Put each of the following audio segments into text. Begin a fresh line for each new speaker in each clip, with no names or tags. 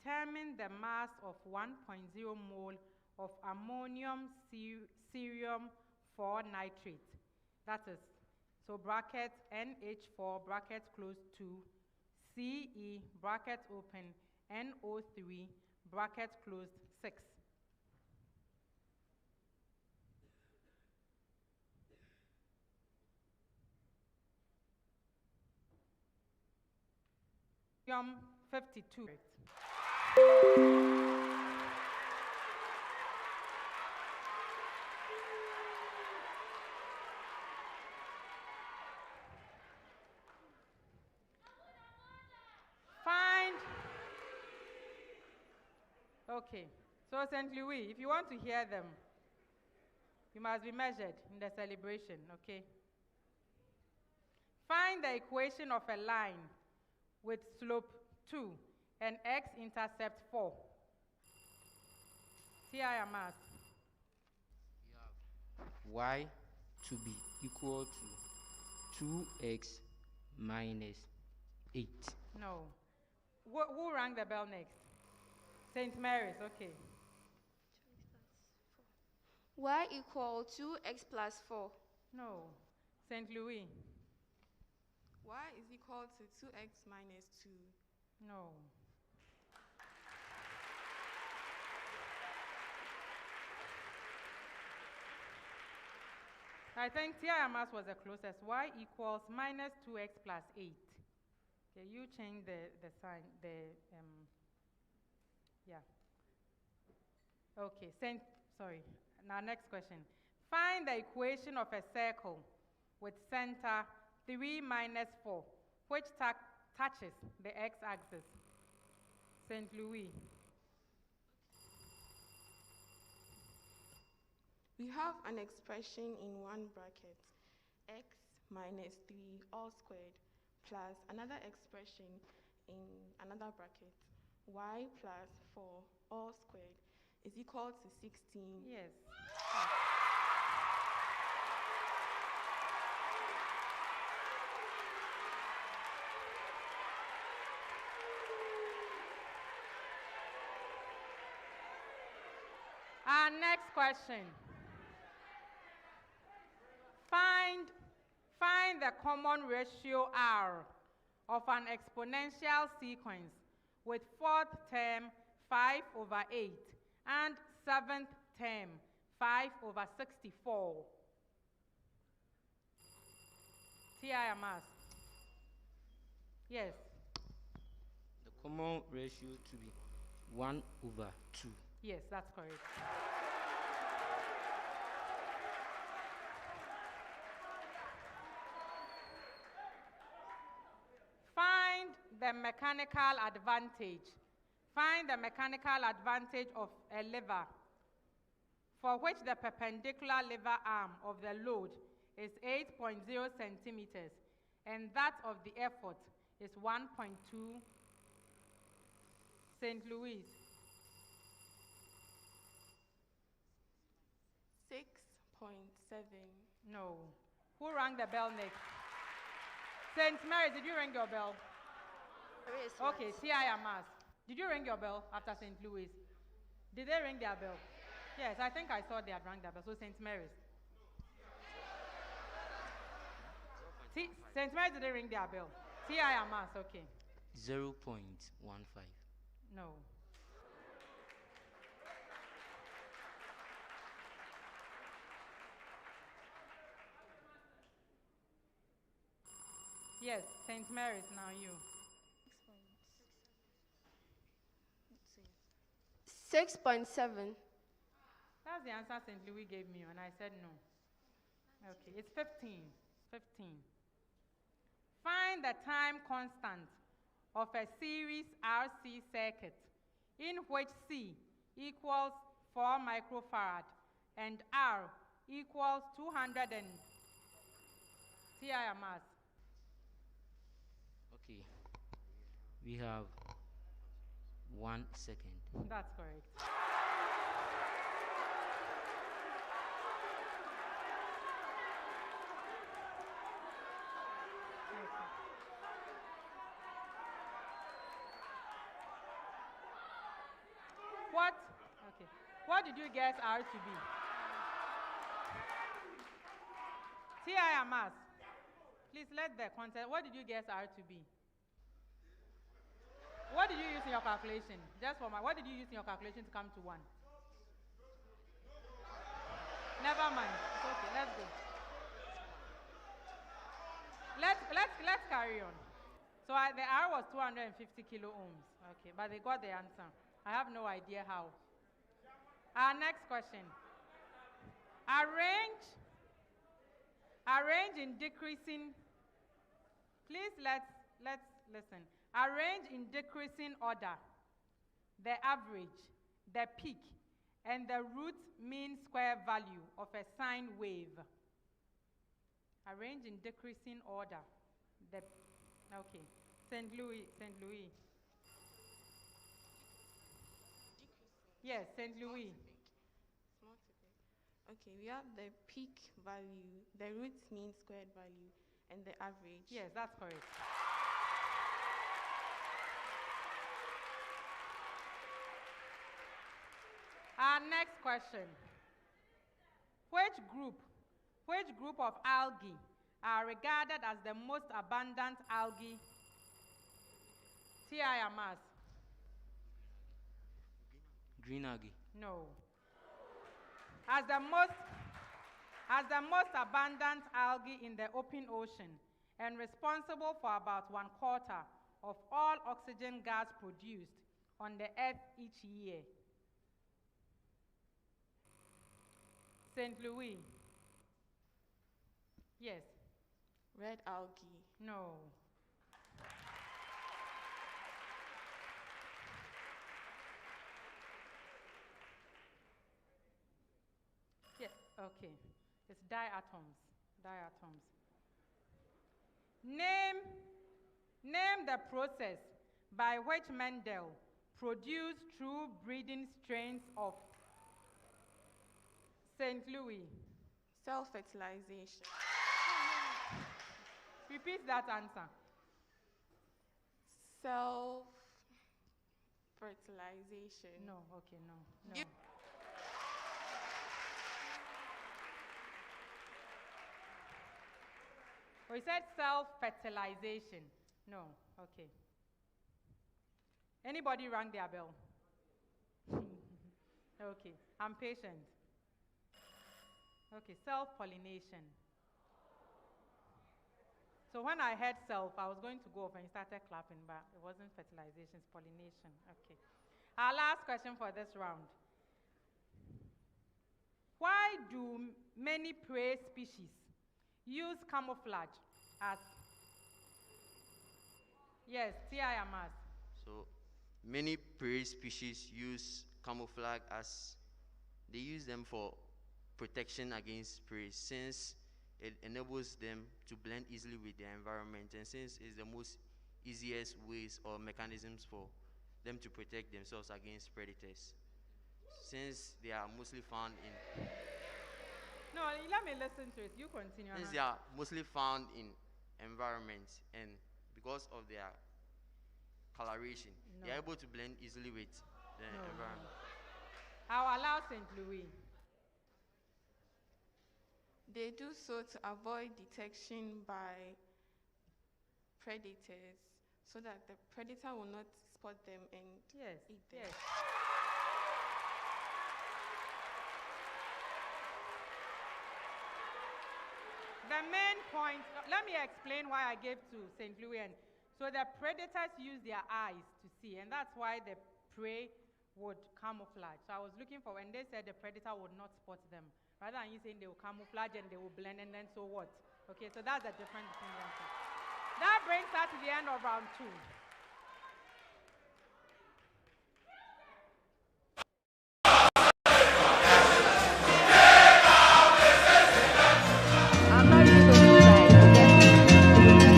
determine the mass of 1.0 mole of ammonium cerium 4 nitrate. That is, so bracket NH4 bracket close to CE bracket open NO3 bracket closed 6. Cerium 52. Find. Okay, so St. Louis, if you want to hear them, you must be measured in the celebration, okay? Find the equation of a line with slope 2 and x-intercept 4. AMASS.
You have y to be equal to 2x minus 8.
No. Who rang the bell next? St. Mary's, okay.
Y equal 2x plus 4.
No. St. Louis.
Y is equal to 2x minus 2.
No. I think AMASS was the closest. Y equals minus 2x plus 8. Okay, you change the sign, yeah. Okay, sorry. Now next question. Find the equation of a circle with center 3 minus 4, which touches the x-axis. St. Louis.
We have an expression in one bracket, x minus 3 all squared, plus another expression in another bracket, y plus 4 all squared is equal to 16.
Yes. Our next question. Find the common ratio R of an exponential sequence with fourth term 5/8 and seventh term 5/64. AMASS. Yes.
The common ratio to be 1/2.
Yes, that's correct. Find the mechanical advantage. Find the mechanical advantage of a lever for which the perpendicular lever arm of the load is 8.0 centimeters and that of the effort is 1.2. St. Louis.
6.7.
No. Who rang the bell next? St. Mary, did you ring your bell? Okay, AMASS. Did you ring your bell after St. Louis? Did they ring their bell? Yes, I think I saw they had rang their bell. So St. Mary's. St. Mary's didn't ring their bell. AMASS, okay.
0.15.
No. Yes, St. Mary's, now you.
6.7.
That's the answer St. Louis gave me, and I said no. Okay, it's 15. 15. Find the time constant of a series RC circuit in which C equals 4 microfarad and R equals 200 and AMASS.
Okay. We have 1 second.
That's correct. What did you guess R to be? AMASS. Please let the content. What did you guess R to be? What did you use in your calculation? Just for my. What did you use in your calculation to come to 1? Never mind. It's okay. Let's go. Let's carry on. So the R was 250 kilo ohms. Okay, but they got the answer. I have no idea how. Our next question. Arrange in decreasing. Please let's listen. Arrange in decreasing order the average, the peak, and the root mean square value of a sine wave. Arrange in decreasing order. Okay. St. Louis. Yes, St. Louis.
Okay, we have the peak value, the root mean squared value, and the average.
Yes, that's correct. Our next question. Which group of algae are regarded as the most abundant algae? AMASS.
Green algae.
No. As the most abundant algae in the open ocean and responsible for about 1/4 of all oxygen gas produced on the earth each year. St. Louis. Yes.
Red algae.
No. Yes, okay. It's diatoms. Name the process by which Mendel produced true breeding strains of St. Louis.
Self-fertilization.
Repeat that answer.
Self-fertilization.
No, okay, no. Oh, you said self-fertilization. No, okay. Anybody rang their bell? Okay, I'm patient. Okay, self-pollination. So when I heard self, I was going to go off and started clapping, but it wasn't fertilization, it's pollination. Okay. Our last question for this round. Why do many prey species use camouflage as? Yes, AMASS.
So many prey species use camouflage as they use them for protection against prey, since it enables them to blend easily with their environment, and since it's the most easiest ways or mechanisms for them to protect themselves against predators, since they are mostly found in.
No, let me listen to it. You continue.
Since they are mostly found in environments, and because of their coloration, they are able to blend easily with the environment.
I'll allow St. Louis.
They do so to avoid detection by predators, so that the predator will not spot them and eat them.
Yes. The main point, let me explain why I gave to St. Louis. So the predators use their eyes to see, and that's why the prey would camouflage. So I was looking for when they said the predator would not spot them. Rather than you saying they will camouflage and they will blend, and then so what? Okay, so that's the difference between them. That brings us to the end of round 2.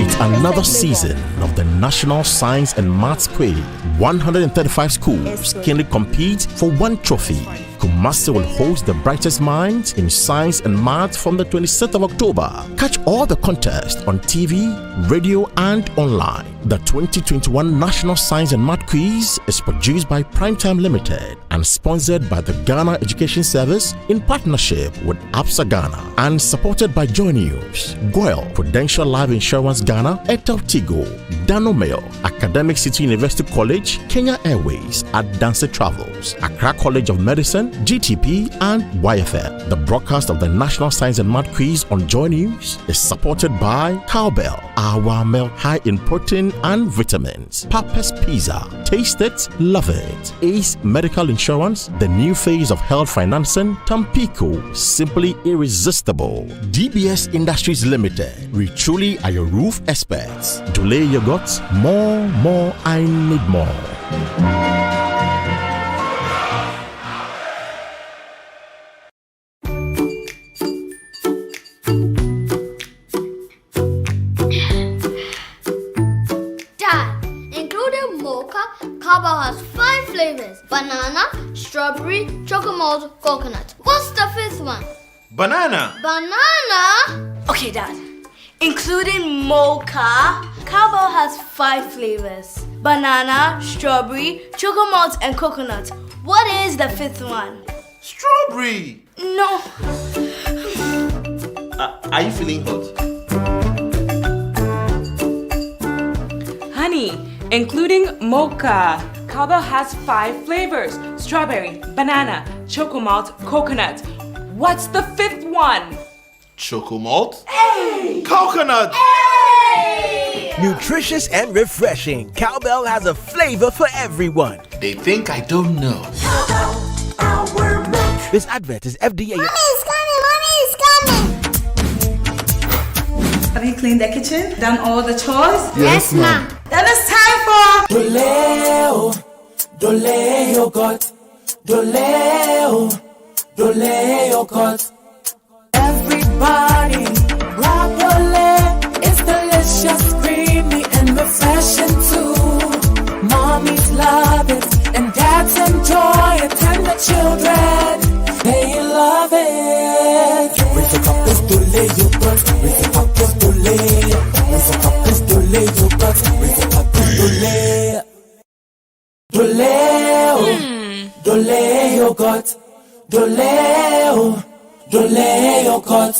It's another season of the National Science and Maths Quiz. 135 schools keenly compete for one trophy. Kumasi will host the brightest minds in science and maths from the 26th of October. Catch all the contests on TV, radio, and online. The 2021 National Science and Math Quiz is produced by Primetime Limited and sponsored by the Ghana Education Service in partnership with APSA Ghana and supported by Joy News, Goyle, Prudential Life Insurance Ghana, Etel Tigo, Danomeo, Academic City University College, Kenya Airways, Adanse Travels, Accra College of Medicine, GTP, and YFL. The broadcast of the National Science and Math Quiz on Joy News is supported by Cowbell, our milk high in protein and vitamins, Papa's Pizza, taste it, love it, Ace Medical Insurance, the new phase of health financing, Tampico, simply irresistible, DBS Industries Limited, we truly are your roof experts. Delay your guts, more, I need more.
Cowbell has 5 flavors: banana, strawberry, chocolate, coconut. What's the 5th one?
Banana.
Banana?
Okay, Dad. Including mocha, Cowbell has 5 flavors: banana, strawberry, chocolate, and coconut. What is the 5th one?
Strawberry.
No.
Are you feeling hot?
Honey, including mocha, Cowbell has 5 flavors: strawberry, banana, chocomalt, coconut. What's the 5th one?
Chocomalt? Hey! Coconut!
Hey! Nutritious and refreshing, Cowbell has a flavor for everyone.
They think I don't know.
Our milk. This advert is FDA.
Mommy is coming!
Have you cleaned the kitchen? Done all the chores?
Yes, ma'am.
Then it's time for
Dole yogurt, Dole yogurt. Everybody, grab Dole. It's delicious, creamy, and refreshing too. Mommies love it, and dads enjoy it, and the children, they love it. Raise a cup, it's Dole yogurt. Raise a cup, it's Dole. Raise a cup, it's Dole yogurt. Raise a cup, it's Dole. Dole yogurt, Dole yogurt.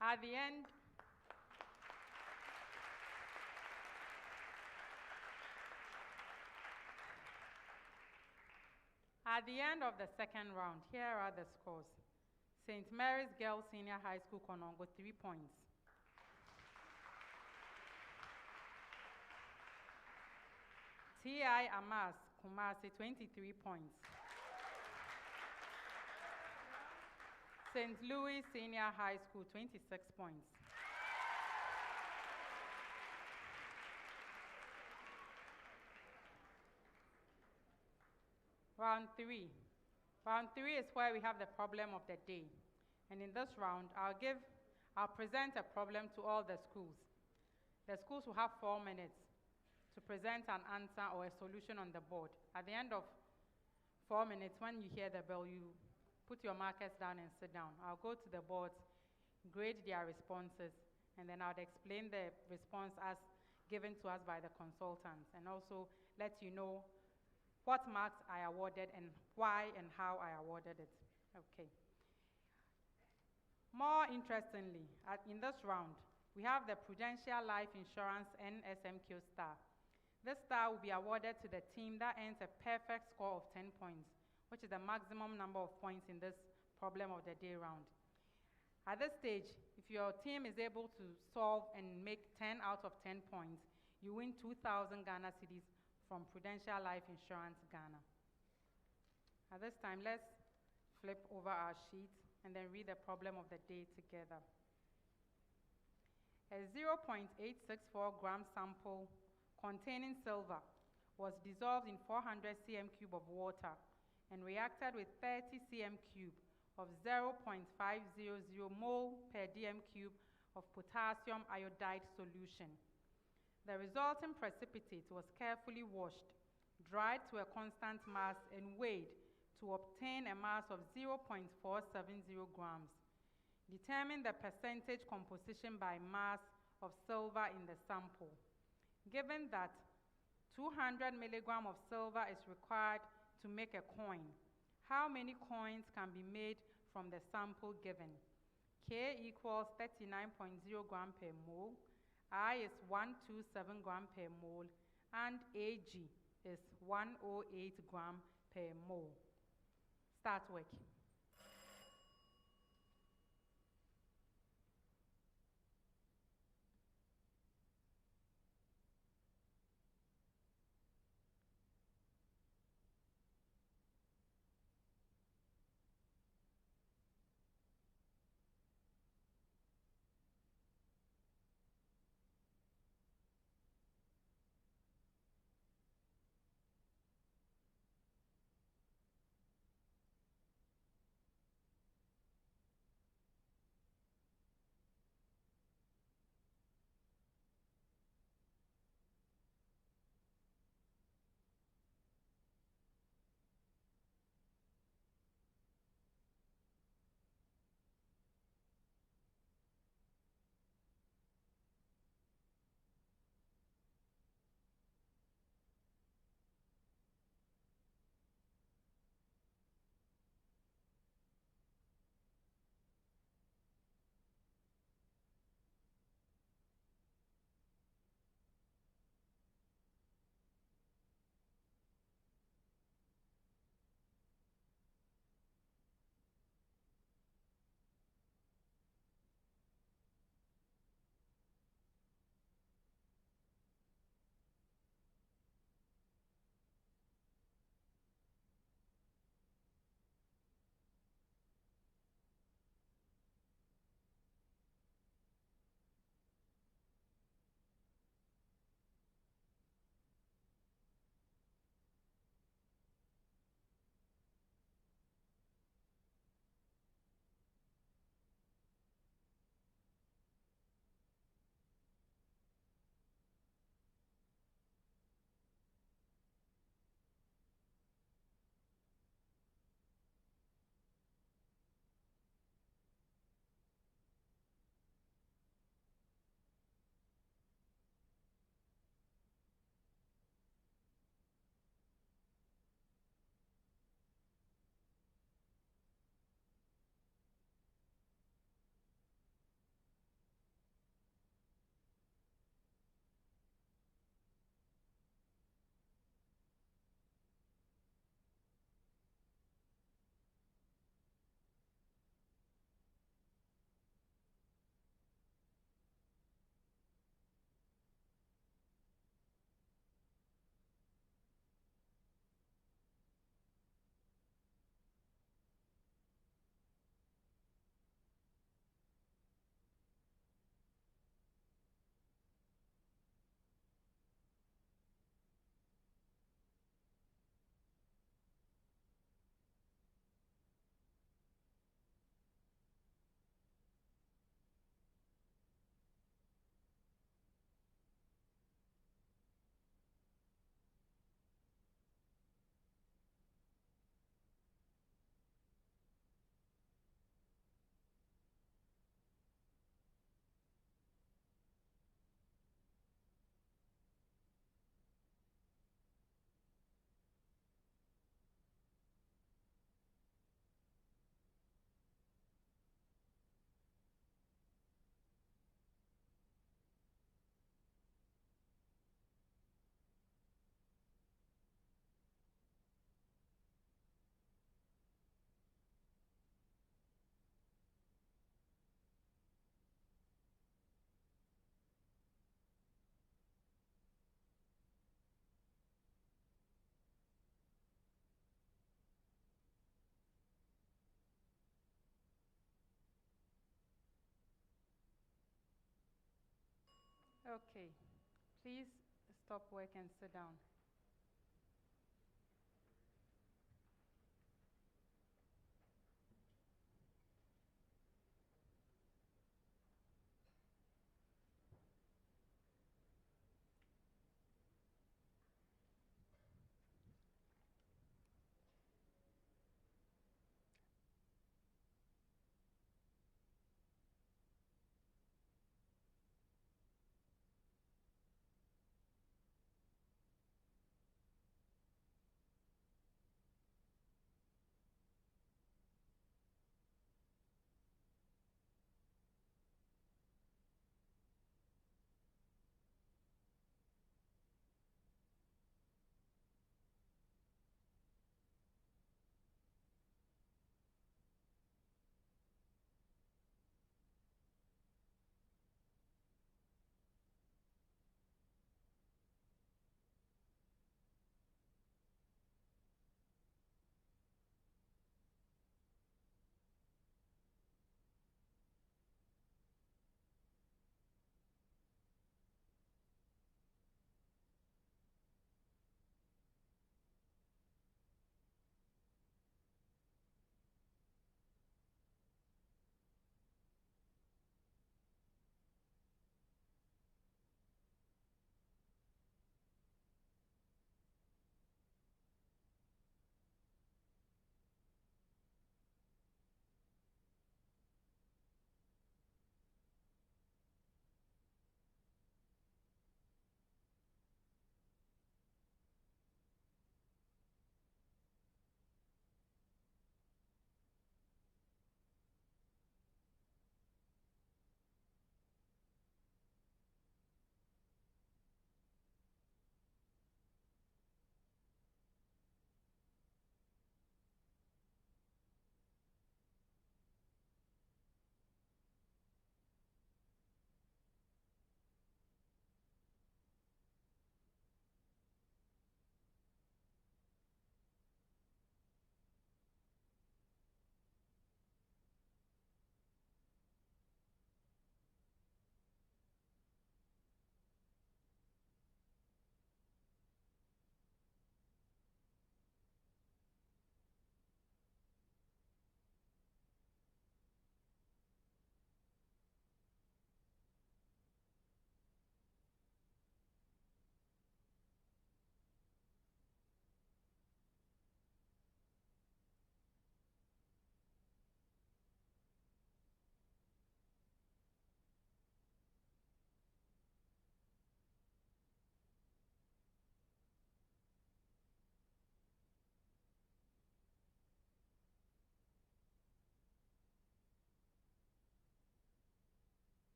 At the end, of the second round, here are the scores. St. Mary's Girls Senior High School, Konongo, 3 points. TI AMASS, Kumasi, 23 points. St. Louis Senior High School, 26 points. Round 3. Round 3 is where we have the problem of the day. And in this round, I'll present a problem to all the schools. The schools will have 4 minutes to present an answer or a solution on the board. At the end of 4 minutes, when you hear the bell, you put your markers down and sit down. I'll go to the boards, grade their responses, and then I'll explain the response as given to us by the consultants, and also let you know what marks I awarded and why and how I awarded it. Okay. More interestingly, in this round, we have the Prudential Life Insurance NSMQ star. This star will be awarded to the team that earns a perfect score of 10 points, which is the maximum number of points in this problem of the day round. At this stage, if your team is able to solve and make 10 out of 10 points, you win 2,000 Ghana cedis from Prudential Life Insurance Ghana. At this time, let's flip over our sheet and then read the problem of the day together. A 0.864 gram sample containing silver was dissolved in 400 cm cube of water and reacted with 30 cm cube of 0.500 mole per dm cube of potassium iodide solution. The resulting precipitate was carefully washed, dried to a constant mass, and weighed to obtain a mass of 0.470 grams. Determine the percentage composition by mass of silver in the sample. Given that 200 milligrams of silver is required to make a coin, how many coins can be made from the sample given? K equals 39.0 gram per mole, I is 127 gram per mole, and Ag is 108 gram per mole. Start working. Okay. Please stop work and sit down.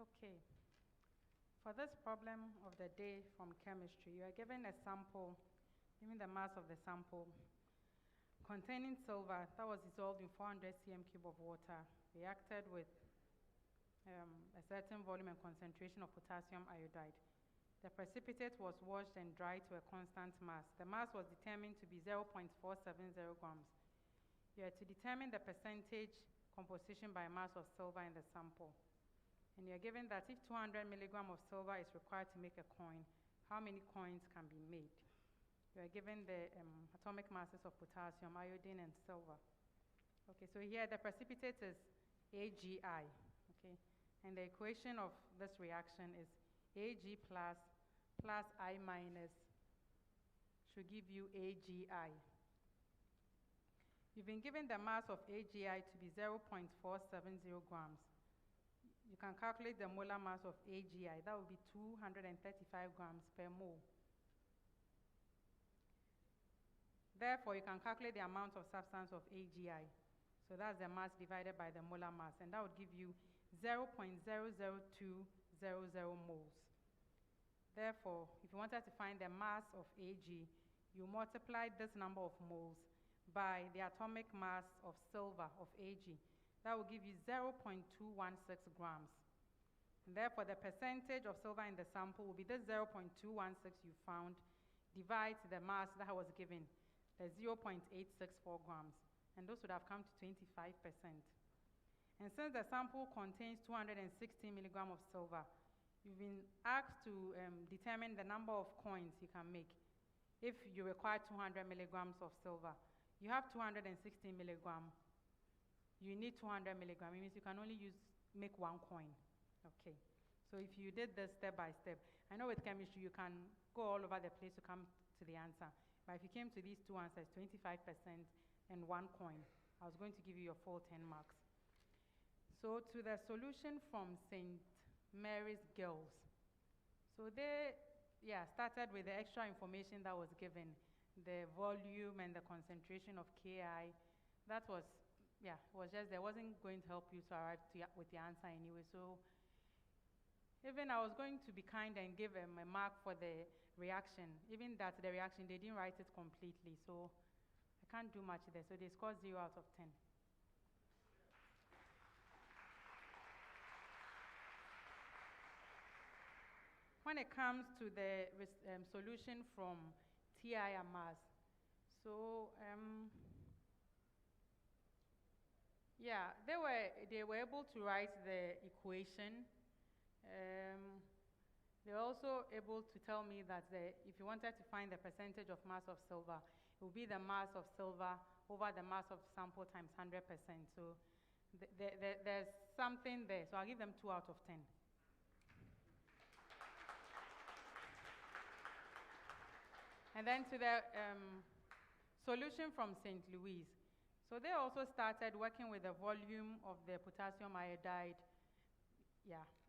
Okay. For this problem of the day from chemistry, you are given a sample, given the mass of the sample, containing silver that was dissolved in 400 cm cube of water, reacted with a certain volume and concentration of potassium iodide. The precipitate was washed and dried to a constant mass. The mass was determined to be 0.470 grams. You are to determine the percentage composition by mass of silver in the sample. And you're given that if 200 milligram of silver is required to make a coin, how many coins can be made? You are given the atomic masses of potassium, iodine, and silver. Okay, so here the precipitate is AgI, okay? And the equation of this reaction is Ag plus I minus should give you AGI. You've been given the mass of AGI to be 0.470 grams. You can calculate the molar mass of AGI. That would be 235 grams per mole. Therefore, you can calculate the amount of substance of AGI. So that's the mass divided by the molar mass, and that would give you 0.00200 moles. Therefore, if you wanted to find the mass of Ag, you multiply this number of moles by the atomic mass of silver of Ag. That will give you 0.216 grams. And therefore, the percentage of silver in the sample will be this 0.216 you found divided the mass that was given, the 0.864 grams. And those would have come to 25%. And since the sample contains 260 milligrams of silver, you've been asked to determine the number of coins you can make. If you require 200 milligrams of silver, you have 260 milligrams. You need 200 milligrams. It means you can only make one coin. Okay. So if you did this step by step, I know with chemistry you can go all over the place to come to the answer. But if you came to these two answers, 25% and one coin, I was going to give you your full 10 marks. So to the solution from St. Mary's Girls. So they started with the extra information that was given, the volume and the concentration of Ki. That was, was just, there wasn't going to help you to arrive with the answer anyway. So even I was going to be kind and give them a mark for the reaction. Even that the reaction, they didn't write it completely. So I can't do much there. So they scored 0 out of 10. When it comes to the solution from AMASS, so they were able to write the equation. They were also able to tell me that if you wanted to find the percentage of mass of silver, it would be the mass of silver over the mass of sample times 100%. So there's something there. So I'll give them 2 out of 10. And then to the solution from St. Louis. So they also started working with the volume of the potassium iodide.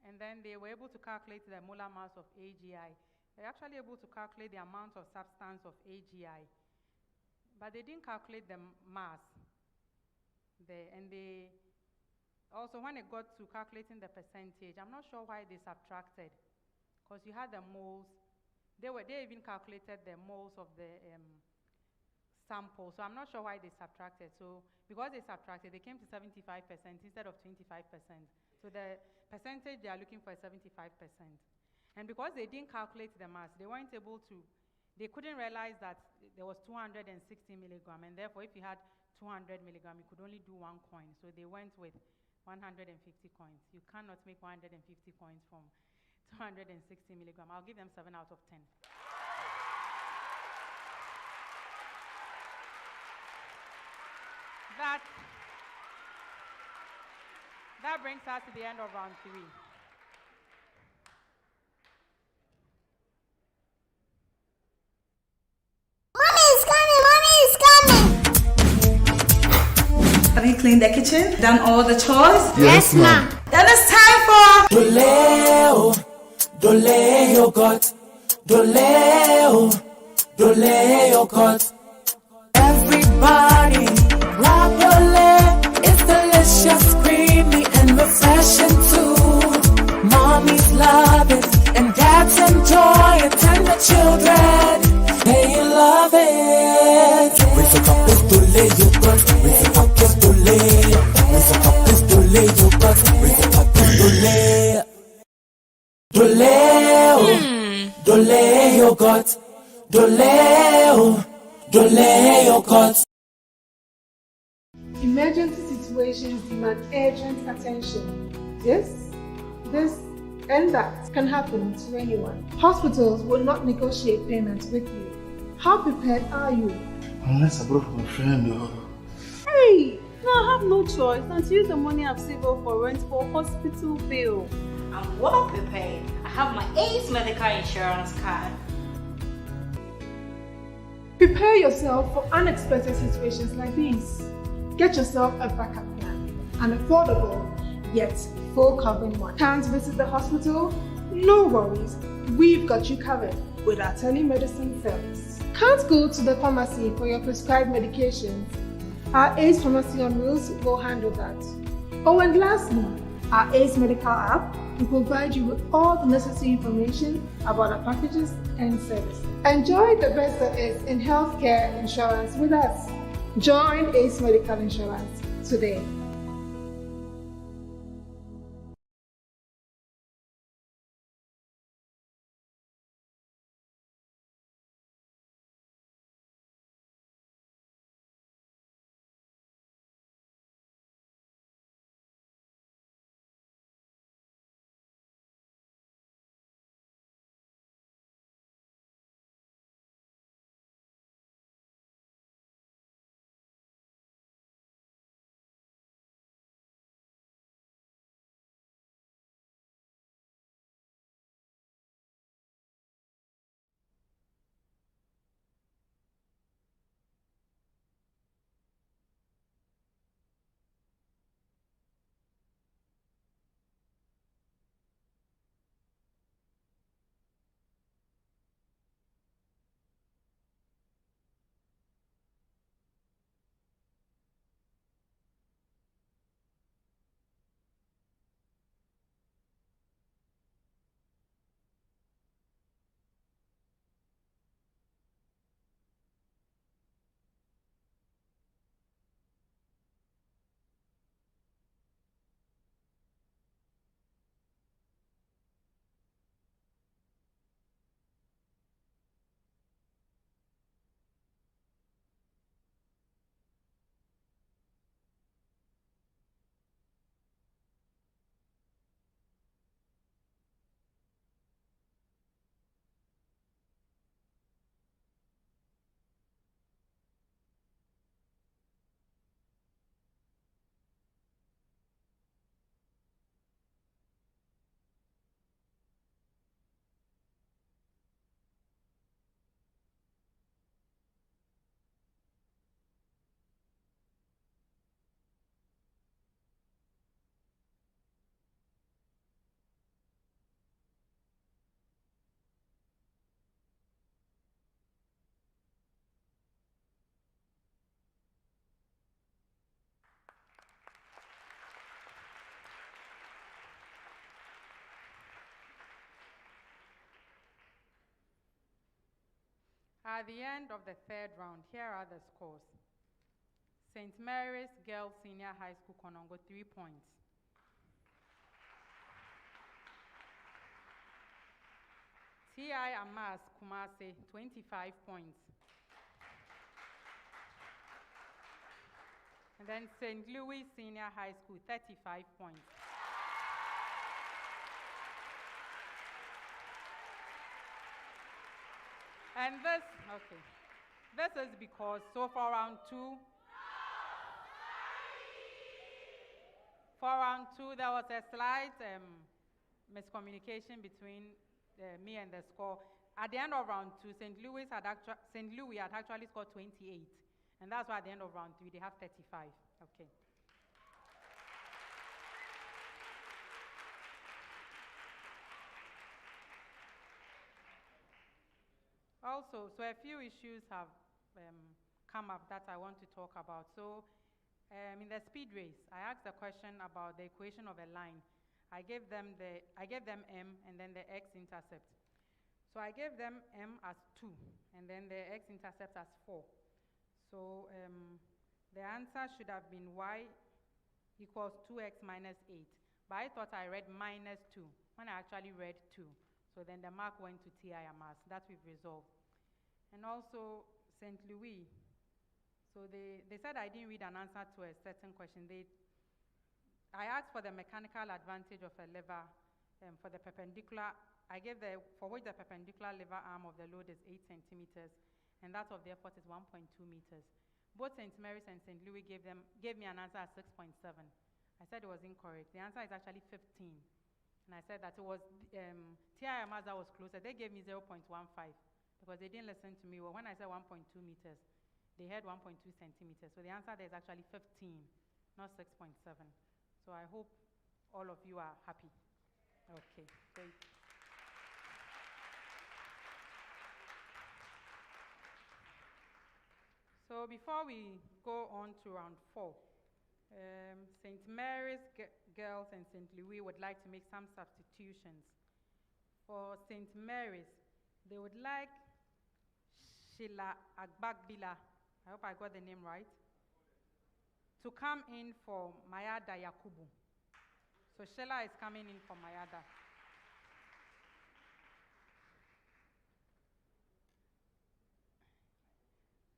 And then they were able to calculate the molar mass of AGI. They're actually able to calculate the amount of substance of AGI. But they didn't calculate the mass. And they also, when it got to calculating the percentage, I'm not sure why they subtracted. Because you had the moles. They even calculated the moles of the sample. So I'm not sure why they subtracted. So because they subtracted, they came to 75% instead of 25%. So the percentage they are looking for is 75%. And because they didn't calculate the mass, they weren't able to, they couldn't realize that there was 260 milligrams. And therefore, if you had 200 milligrams, you could only do one coin. So they went with 150 coins. You cannot make 150 coins from 260 milligrams. I'll give them 7 out of 10. That brings us to the end of round 3.
Have you cleaned the kitchen? Done all the chores?
Yes, ma'am.
Then it's time for
Doleo, Doleo got, Doleo, Doleo got. Everybody, grab your leg. It's delicious, creamy, and refreshing too. Mommies love it, and dads enjoy it, and the children, they love it. With a cup is Doleo got, with a cup is Doleo, with a cup is Doleo got, with a cup is Doleo. Doleo, Doleo got, Doleo, Doleo got.
Emergency situations demand urgent attention. This, and that can happen to anyone. Hospitals will not negotiate payments with you. How prepared are you?
Unless I borrow from a friend.
Hey! Now I have no choice than to use the money I've saved up for rent for hospital bill.
I'm well prepared. I have my ACE medical insurance card.
Prepare yourself for unexpected situations like these. Get yourself a backup plan, an affordable yet full covering one. Can't visit the hospital? No worries, we've got you covered with our telemedicine service. Can't go to the pharmacy for your prescribed medications? Our ACE Pharmacy on Wheels will handle that. Oh, and lastly, our ACE Medical app will provide you with all the necessary information about our packages and services. Enjoy the best there is in healthcare insurance with us. Join ACE Medical Insurance today.
At the end of the third round, here are the scores. St. Mary's Girls Senior High School, Konongo, 3 points. AMASS, Kumasi, 25 points. And then St. Louis Senior High School, 35 points. And this is because so for round two, there was a slight miscommunication between me and the score. At the end of round two, St. Louis had actually scored 28, and that's why at the end of round three they have 35. Okay. Also, so a few issues have come up that I want to talk about. So, in the speed race, I asked a question about the equation of a line. I gave them m and then the x-intercept. So I gave them m as 2 and then the x-intercept as 4. So the answer should have been y equals 2x minus 8. But I thought I read minus 2 when I actually read 2. So then the mark went to AMASS. That we've resolved. And also St. Louis. So they said I didn't read an answer to a certain question. I asked for the mechanical advantage of a lever for the perpendicular. I gave for which the perpendicular lever arm of the load is 8 centimeters, and that of the effort is 1.2 meters. Both St. Mary's and St. Louis gave me an answer at 6.7. I said it was incorrect. The answer is actually 15. And I said that it was TIMAS that was closer. They gave me 0.15. because they didn't listen to me. Well, when I said 1.2 meters, they heard 1.2 centimeters. So the answer there is actually 15, not 6.7. So I hope all of you are happy. Okay, great. So before we go on to round 4, St. Mary's Girls and St. Louis would like to make some substitutions. For St. Mary's, they would like Sheila Agbagbila, I hope I got the name right, to come in for Mayada Yakubu. So Sheila is coming in for Mayada.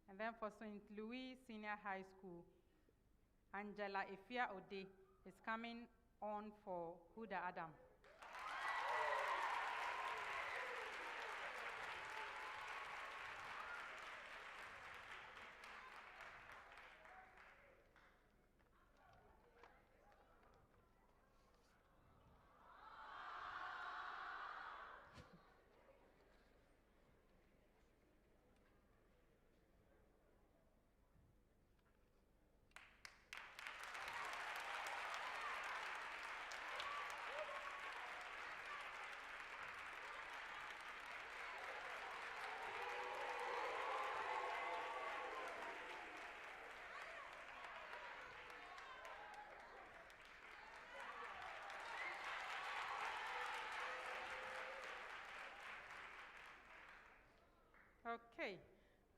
And then for St. Louis Senior High School, Angela Efia Ode is coming on for Huda Adam. Okay,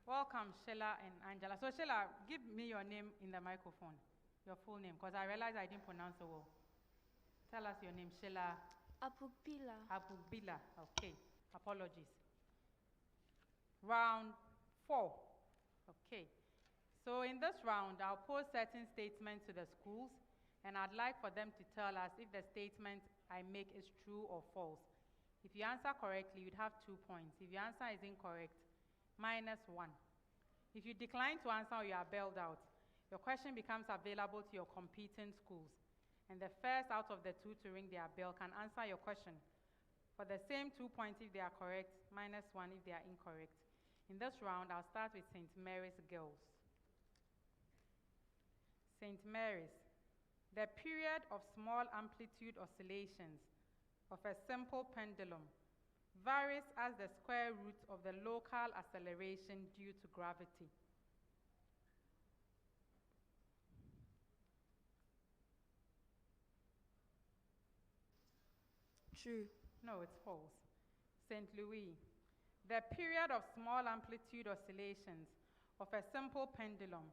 welcome Sheila and Angela. So Sheila, give me your name in the microphone, your full name, because I realized I didn't pronounce it well. Tell us your name, Sheila.
Apugbila.
Apugbila, okay, apologies. Round 4, okay. So in this round, I'll pose certain statements to the schools, and I'd like for them to tell us if the statement I make is true or false. If you answer correctly, you'd have 2 points. If your answer is incorrect, -1. If you decline to answer or you are bailed out, your question becomes available to your competing schools. And the first out of the 2 to ring their bell can answer your question for the same 2 points if they are correct, -1 if they are incorrect. In this round, I'll start with St. Mary's Girls. St. Mary's, the period of small amplitude oscillations of a simple pendulum varies as the square root of the local acceleration due to gravity.
True.
No, it's false. St. Louis, the period of small amplitude oscillations of a simple pendulum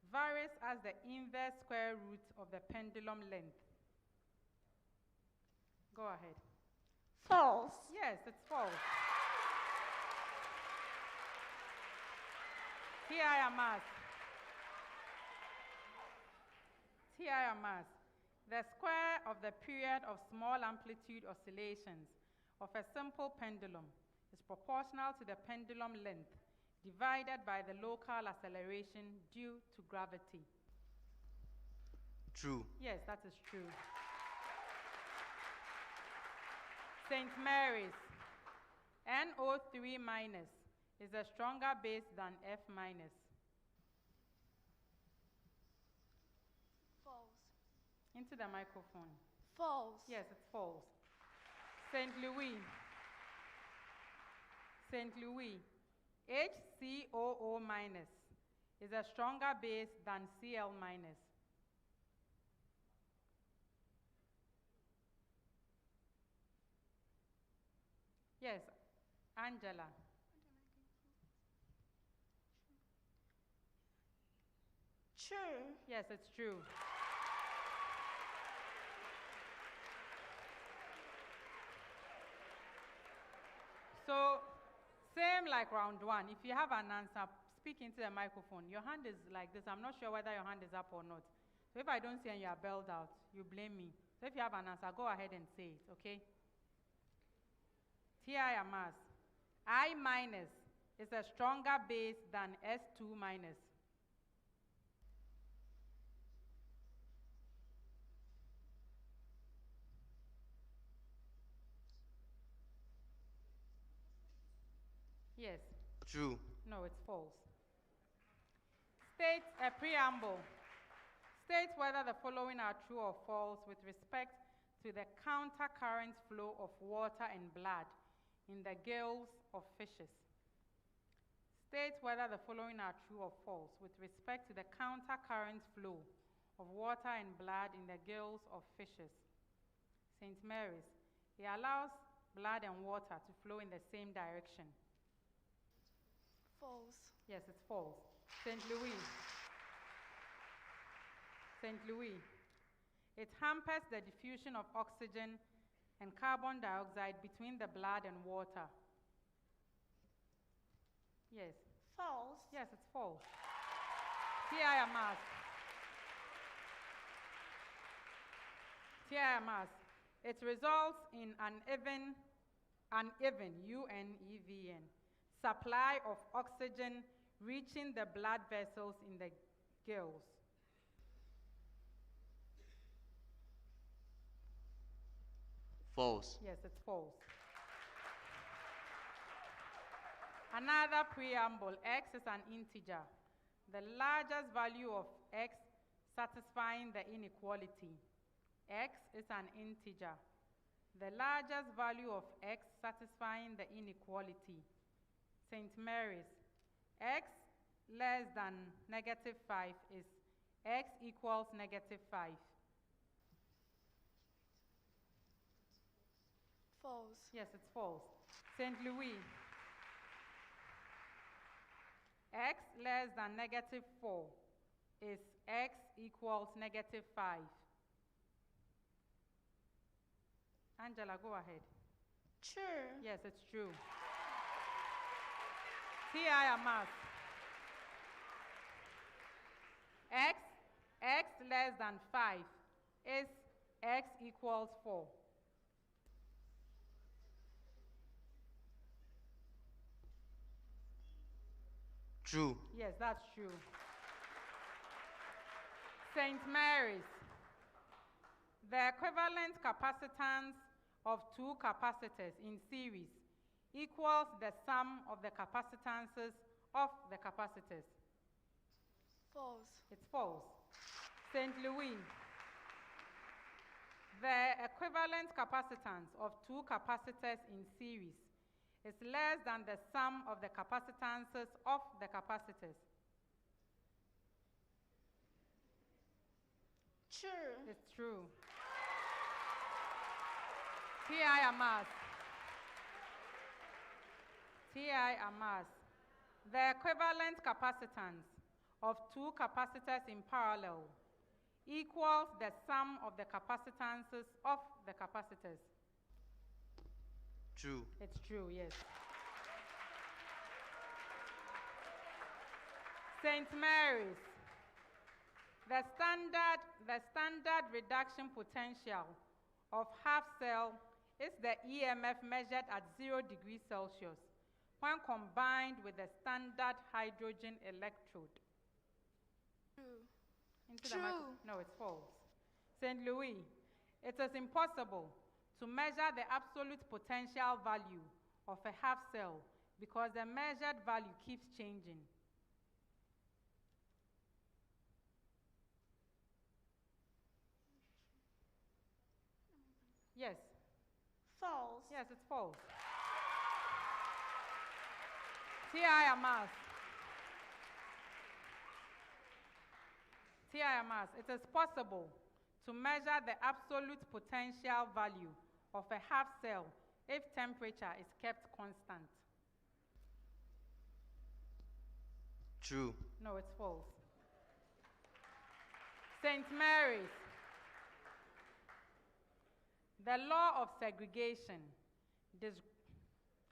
varies as the inverse square root of the pendulum length. Go ahead.
False.
Yes, it's false. AMASS. AMASS. The square of the period of small amplitude oscillations of a simple pendulum is proportional to the pendulum length divided by the local acceleration due to gravity.
True.
Yes, that is true. St. Mary's, NO3 minus is a stronger base than F minus.
False.
Into the microphone.
False.
Yes, it's false. St. Louis. St. Louis, HCOO minus is a stronger base than Cl minus. Yes, Angela.
True.
Yes, it's true. So, same like round 1. If you have an answer, speak into the microphone. Your hand is like this. I'm not sure whether your hand is up or not. So if I don't see and you are bailed out, you blame me. So if you have an answer, go ahead and say it, okay? AMASS, I minus is a stronger base than S2 minus. Yes,
True.
No, it's false. State a preamble. State whether the following are true or false with respect to the counter-current flow of water and blood in the gills of fishes. State whether the following are true or false with respect to the counter-current flow of water and blood in the gills of fishes. St. Mary's, it allows blood and water to flow in the same direction.
False.
Yes, it's false. St. Louis. St. Louis, it hampers the diffusion of oxygen and carbon dioxide between the blood and water. Yes.
False.
Yes, it's false. AMASS. AMASS, it results in uneven, UNEVN, supply of oxygen reaching the blood vessels in the gills.
False.
Yes, it's false. Another preamble, x is an integer. The largest value of x satisfying the inequality. X is an integer. The largest value of x satisfying the inequality. St. Mary's, x less than -5 is x equals -5.
False.
Yes, it's false. St. Louis, x less than -4 is x equals -5. Angela, go ahead.
True.
Yes, it's true. AMASS, x less than 5 is x equals 4.
True.
Yes, that's true. St. Mary's, the equivalent capacitance of two capacitors in series equals the sum of the capacitances of the capacitors.
False.
It's false. St. Louis, the equivalent capacitance of two capacitors in series is less than the sum of the capacitances of the capacitors.
True.
It's true. AMASS, the equivalent capacitance of two capacitors in parallel equals the sum of the capacitances of the capacitors.
True.
It's true, yes. St. Mary's, the standard reduction potential of half cell is the EMF measured at 0 degrees Celsius when combined with the standard hydrogen electrode.
True.
No, it's false. St. Louis, it is impossible to measure the absolute potential value of a half cell because the measured value keeps changing. Yes.
False.
Yes, it's false. AMASS, it is possible to measure the absolute potential value of a half cell if temperature is kept constant.
True.
No, it's false. St. Mary's, the law of segregation,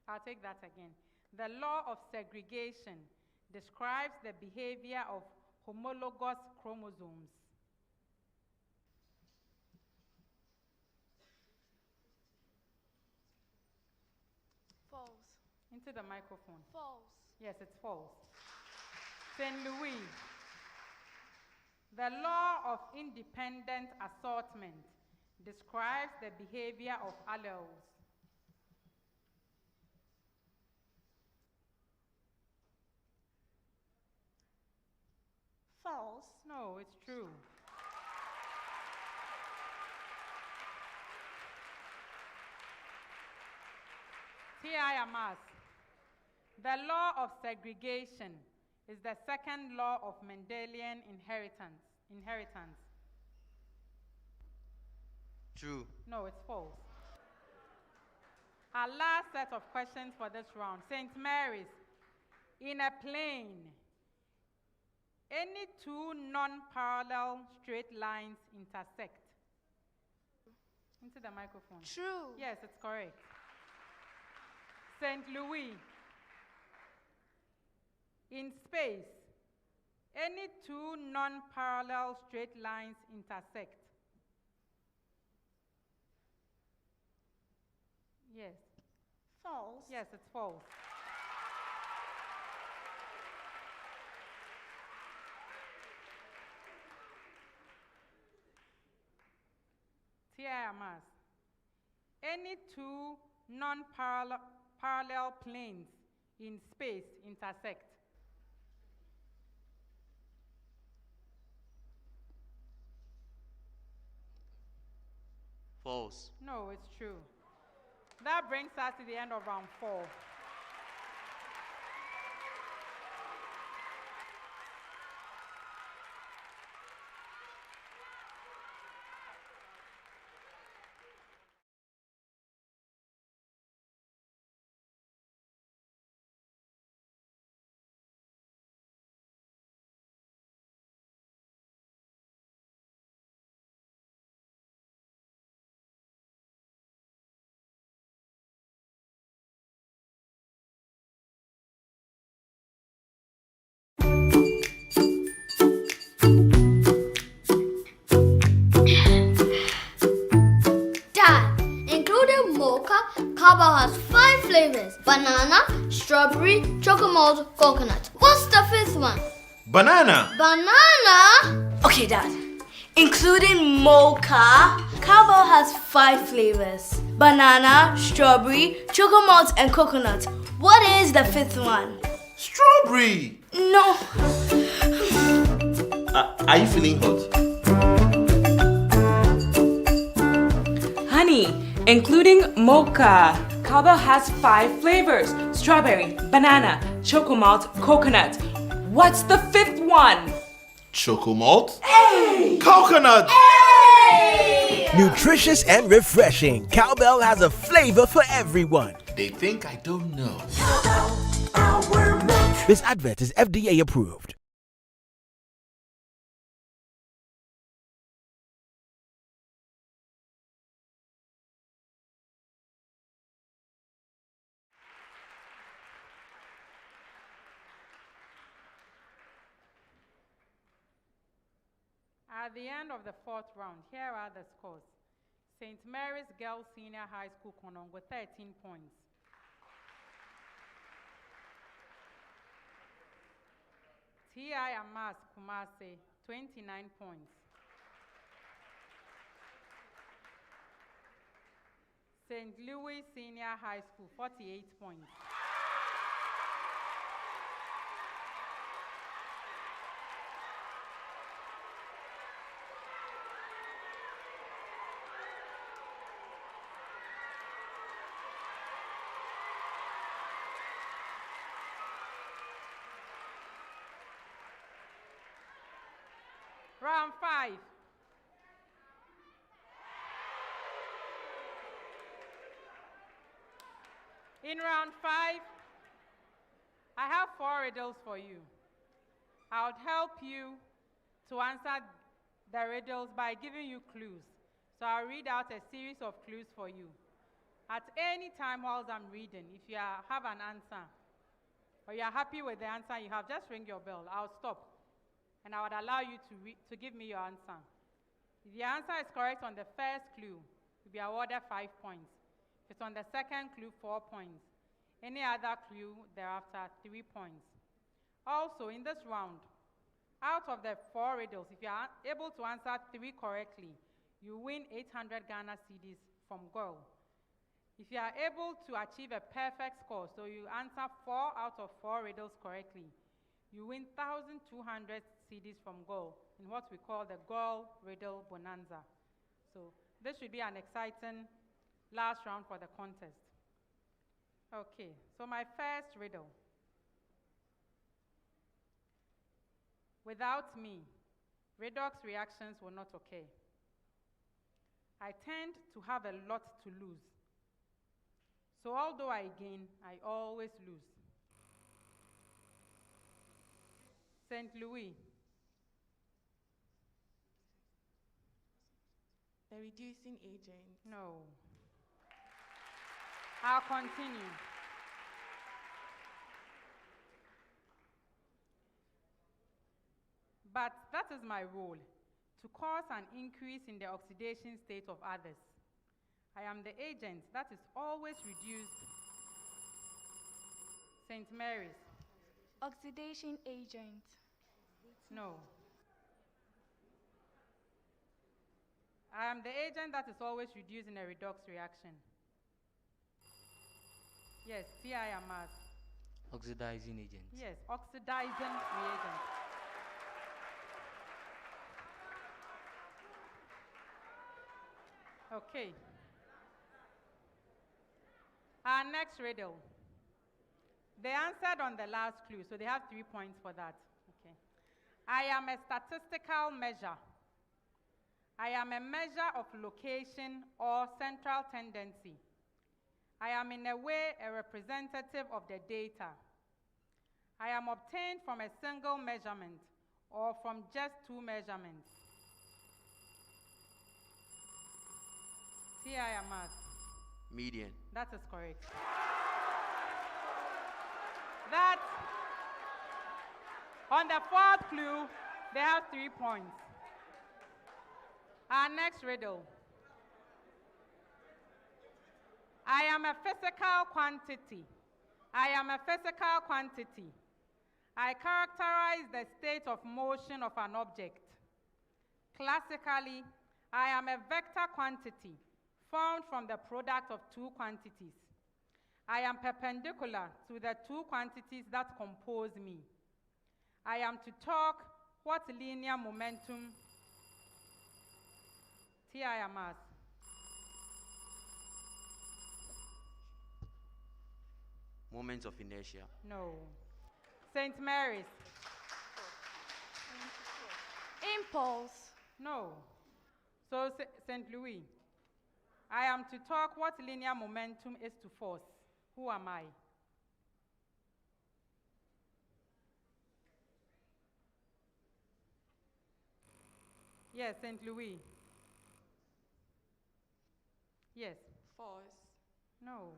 I'll take that again. The law of segregation describes the behavior of homologous chromosomes.
False.
Into the microphone.
False.
Yes, it's false. St. Louis, the law of independent assortment describes the behavior of alleles.
False.
No, it's true. AMASS. The law of segregation is the second law of Mendelian inheritance.
True.
No, it's false. Our last set of questions for this round. St. Mary's. In a plane, any two non-parallel straight lines intersect. Into the microphone.
True.
Yes, it's correct. St. Louis. In space, any two non-parallel straight lines intersect. Yes.
False.
Yes, it's false. AMASS. Any two non-parallel planes in space intersect.
False.
No, it's true. That brings us to the end of round 4.
Cowbell has 5 flavors: banana, strawberry, chocolate, coconut. What's the 5th one?
Banana.
Banana?
Okay, Dad. Including mocha, Cowbell has 5 flavors: banana, strawberry, chocolate, and coconut. What is the 5th one?
Strawberry.
No.
Are you feeling hot?
Honey, including mocha. Cowbell has 5 flavors: strawberry, banana, chocolate, coconut. What's the 5th one?
Chocomalt. Hey! Coconut.
Hey! Nutritious and refreshing, Cowbell has a flavor for everyone.
They think I don't know.
This advert is FDA approved.
At the end of the 4th round, here are the scores. St. Mary's Girls Senior High School, Konongo, 13 points. AMASS Kumasi, 29 points. St. Louis Senior High School, 48 points. Round 5. In round 5, I have 4 riddles for you. I would help you to answer the riddles by giving you clues. So I'll read out a series of clues for you. At any time whilst I'm reading, if you have an answer or you're happy with the answer you have, just ring your bell. I'll stop. And I would allow you to give me your answer. If the answer is correct on the first clue, you'll be awarded 5 points. If it's on the second clue, 4 points. Any other clue thereafter, 3 points. Also, in this round, out of the 4 riddles, if you are able to answer 3 correctly, you win 800 Ghana cedis from Girl. If you are able to achieve a perfect score, so you answer 4 out of 4 riddles correctly, you win 1,200 cedis from goal in what we call the goal riddle bonanza. So this should be an exciting last round for the contest. Okay, so my first riddle. Without me, redox reactions will not occur. I tend to have a lot to lose. So although I gain, I always lose. St. Louis.
The reducing agent.
No. I'll continue. But that is my role, to cause an increase in the oxidation state of others. I am the agent that is always reduced. St. Mary's.
Oxidation agent.
No. I am the agent that is always reduced in a redox reaction. Yes, AMASS.
Oxidizing agent.
Yes, oxidizing reagent. Okay. Our next riddle. They answered on the last clue, so they have 3 points for that. Okay. I am a statistical measure. I am a measure of location or central tendency. I am in a way a representative of the data. I am obtained from a single measurement or from just 2 measurements. AMASS.
Median.
That is correct. That, on the 4th clue, they have 3 points. Our next riddle. I am a physical quantity. I am a physical quantity. I characterize the state of motion of an object. Classically, I am a vector quantity formed from the product of 2 quantities. I am perpendicular to the 2 quantities that compose me. I am to talk what linear momentum AMASS.
Moments of inertia.
No. St. Mary's.
Impulse.
No. So St. Louis. I am to talk what linear momentum is to force. Who am I? Yes, St. Louis. Yes.
Force.
No.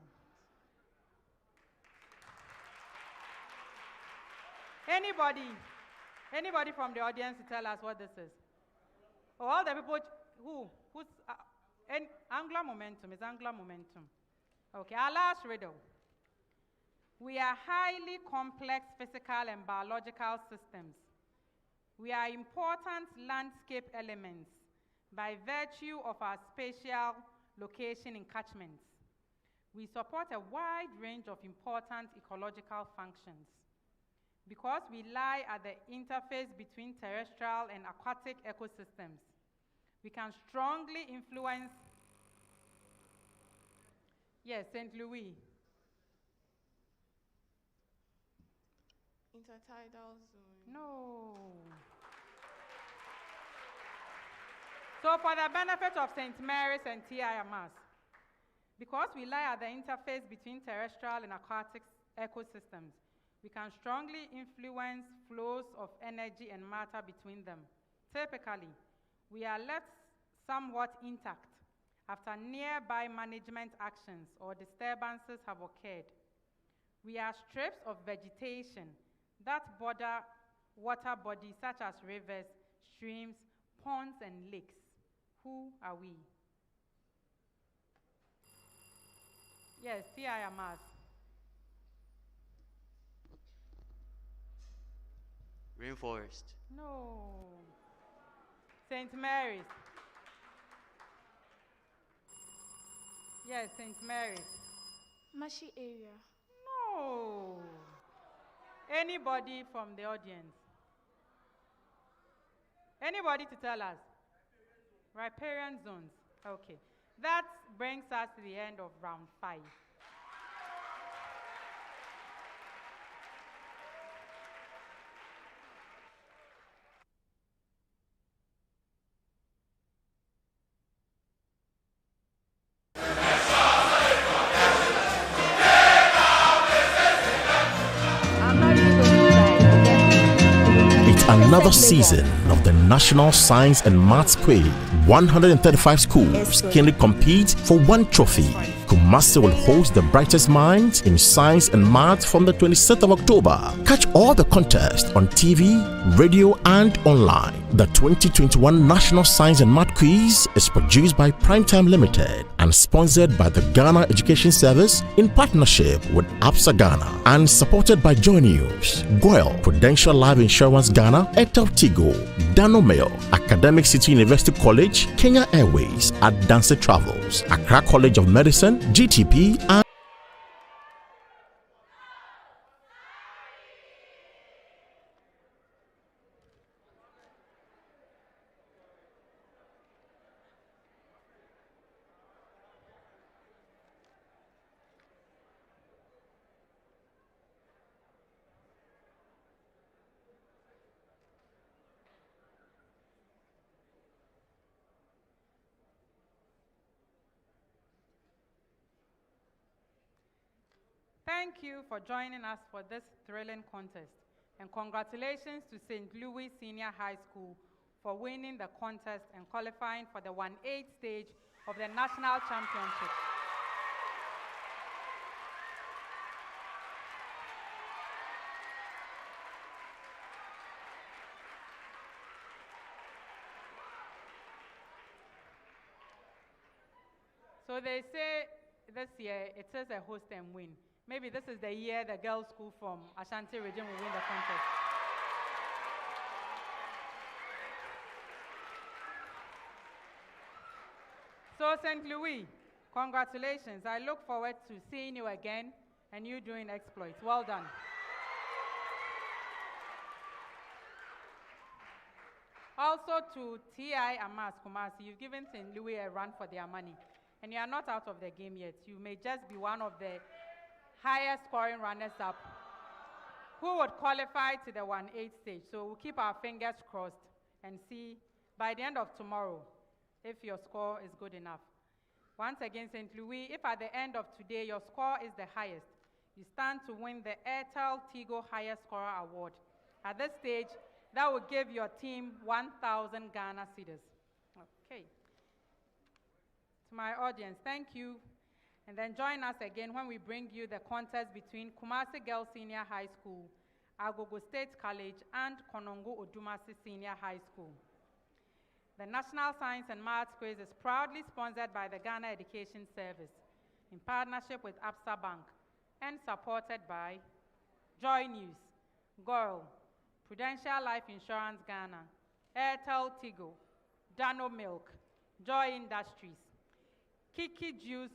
Anybody from the audience to tell us what this is? Oh, all the people who's angular momentum is angular momentum. Okay, our last riddle. We are highly complex physical and biological systems. We are important landscape elements by virtue of our spatial location in catchments. We support a wide range of important ecological functions. Because we lie at the interface between terrestrial and aquatic ecosystems, we can strongly influence. Yes, St. Louis.
Intertidal zone.
No. So for the benefit of St. Mary's and AMASS, because we lie at the interface between terrestrial and aquatic ecosystems, we can strongly influence flows of energy and matter between them. Typically, we are left somewhat intact after nearby management actions or disturbances have occurred. We are strips of vegetation that border water bodies such as rivers, streams, ponds, and lakes. Who are we? Yes, AMASS.
Rainforest.
No. St. Mary's. Yes, St. Mary's.
Marshy area.
No. Anybody from the audience? Anybody to tell us? Riparian zones. Okay. That brings us to the end of round 5.
Another season of the National Science and Maths Quiz. 135 schools keenly compete for one trophy. Kumasi will host the brightest minds in science and maths from the 26th of October. Catch all the contests on TV, radio, and online. The 2021 National Science and Maths Quiz is produced by Primetime Limited and sponsored by the Ghana Education Service in partnership with APSA Ghana and supported by Joy News, Goyle, Prudential Life Insurance Ghana, Etel Tigo, Dano Mail, Academic City University College, Kenya Airways, Adanse Travels, Accra College of Medicine, GTP, and
Thank you for joining us for this thrilling contest, and congratulations to St. Louis Senior High School for winning the contest and qualifying for the 1/8 stage of the National Championship. So they say this year it is a host and win. Maybe this is the year the girls' school from Ashanti region will win the contest. So St. Louis, congratulations. I look forward to seeing you again and you doing exploits. Well done. Also to TI AMASS Kumasi, you've given St. Louis a run for their money. And you are not out of the game yet. You may just be one of the highest scoring runners-up who would qualify to the 1/8 stage. So we'll keep our fingers crossed and see by the end of tomorrow if your score is good enough. Once again, St. Louis, if at the end of today your score is the highest, you stand to win the Airtel Tigo Highest Scorer Award. At this stage, that will give your team 1,000 Ghana cedis. Okay. To my audience, thank you. And then join us again when we bring you the contest between Kumasi Girls Senior High School, Agogo State College, and Konongo Odumasi Senior High School. The National Science and Maths Quiz is proudly sponsored by the Ghana Education Service in partnership with APSA Bank and supported by Joy News, Goyle, Prudential Life Insurance Ghana, Airtel Tigo, Dano Milk, Joy Industries, Kiki Juice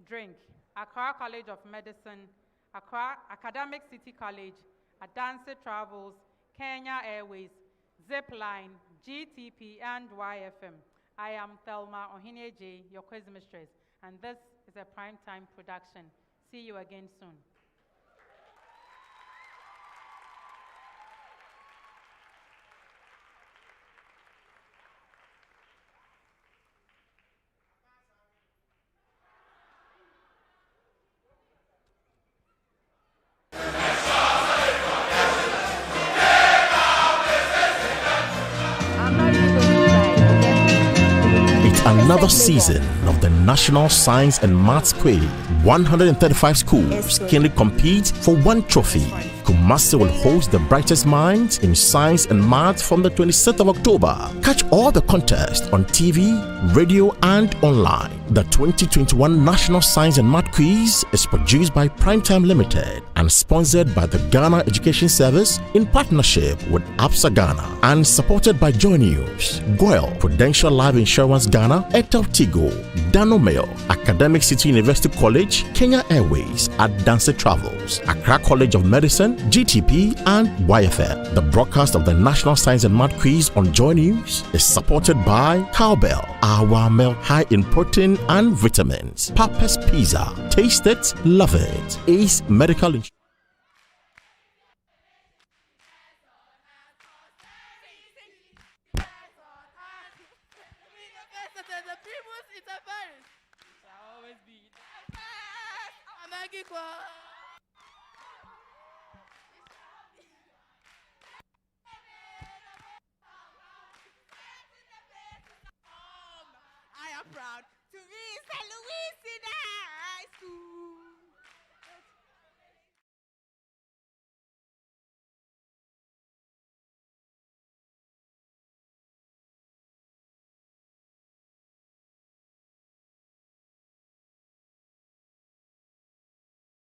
Drink, Accra College of Medicine, Accra Academic City College, Adanse Travels, Kenya Airways, Zipline, GTP, and YFM. I am Thelma Ohineje, your quiz mistress, and this is a primetime production. See you again soon.
Another season of the National Science and Maths Quiz. 135 schools keenly compete for one trophy. Kumasi will host the brightest minds in science and maths from the 26th of October. Catch all the contests on TV, radio, and online. The 2021 National Science and Math Quiz is produced by Primetime Limited and sponsored by the Ghana Education Service in partnership with APSA Ghana and supported by Joy News, Goyle, Prudential Life Insurance Ghana, Etel Tigo, Danomeo, Academic City University College, Kenya Airways, Adanse Travels, Accra College of Medicine, GTP, and YFM. The broadcast of the National Science and Math Quiz on Joy News is supported by Cowbell, our milk high in protein and vitamins, Papa's Pizza, taste it, love it, Ace Medical Insurance.
Always be.